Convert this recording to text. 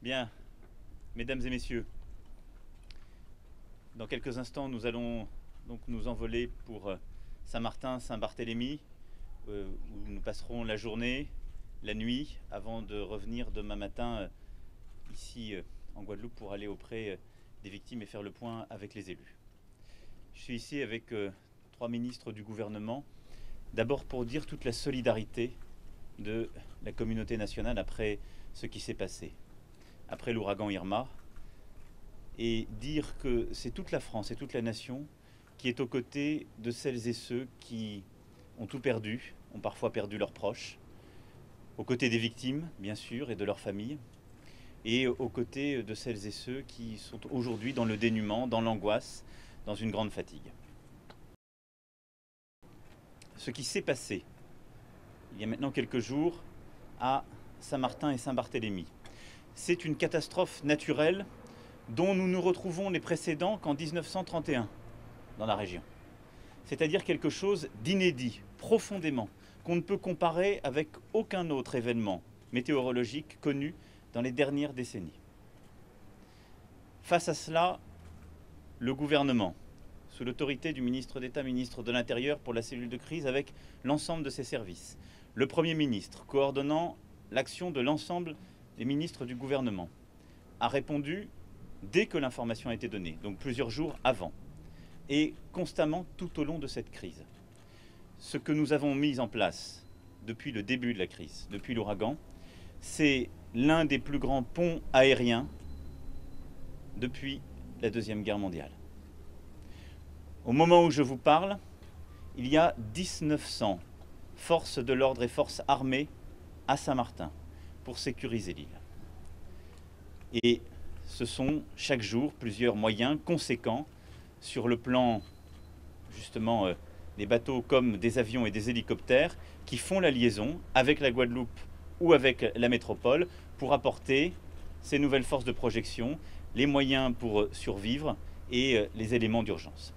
Bien, mesdames et messieurs, dans quelques instants, nous allons donc nous envoler pour Saint-Martin, Saint-Barthélemy, où nous passerons la journée, la nuit, avant de revenir demain matin ici en Guadeloupe pour aller auprès des victimes et faire le point avec les élus. Je suis ici avec 3 ministres du gouvernement, d'abord pour dire toute la solidarité de la communauté nationale après ce qui s'est passé, après l'ouragan Irma, et dire que c'est toute la France et toute la nation qui est aux côtés de celles et ceux qui ont tout perdu, ont parfois perdu leurs proches, aux côtés des victimes, bien sûr, et de leurs familles, et aux côtés de celles et ceux qui sont aujourd'hui dans le dénuement, dans l'angoisse, dans une grande fatigue. Ce qui s'est passé il y a maintenant quelques jours à Saint-Martin et Saint-Barthélemy, c'est une catastrophe naturelle dont nous ne retrouvons les précédents qu'en 1931 dans la région. C'est-à-dire quelque chose d'inédit, profondément, qu'on ne peut comparer avec aucun autre événement météorologique connu dans les dernières décennies. Face à cela, le gouvernement, sous l'autorité du ministre d'État, ministre de l'Intérieur pour la cellule de crise, avec l'ensemble de ses services, le Premier ministre, coordonnant l'action de l'ensemble des ministres du gouvernement, a répondu dès que l'information a été donnée, donc plusieurs jours avant, et constamment tout au long de cette crise. Ce que nous avons mis en place depuis le début de la crise, depuis l'ouragan, c'est l'un des plus grands ponts aériens depuis la Deuxième Guerre mondiale. Au moment où je vous parle, il y a 1900 forces de l'ordre et forces armées à Saint-Martin pour sécuriser l'île. Et ce sont chaque jour plusieurs moyens conséquents sur le plan justement des bateaux comme des avions et des hélicoptères qui font la liaison avec la Guadeloupe ou avec la métropole pour apporter ces nouvelles forces de projection, les moyens pour survivre et les éléments d'urgence.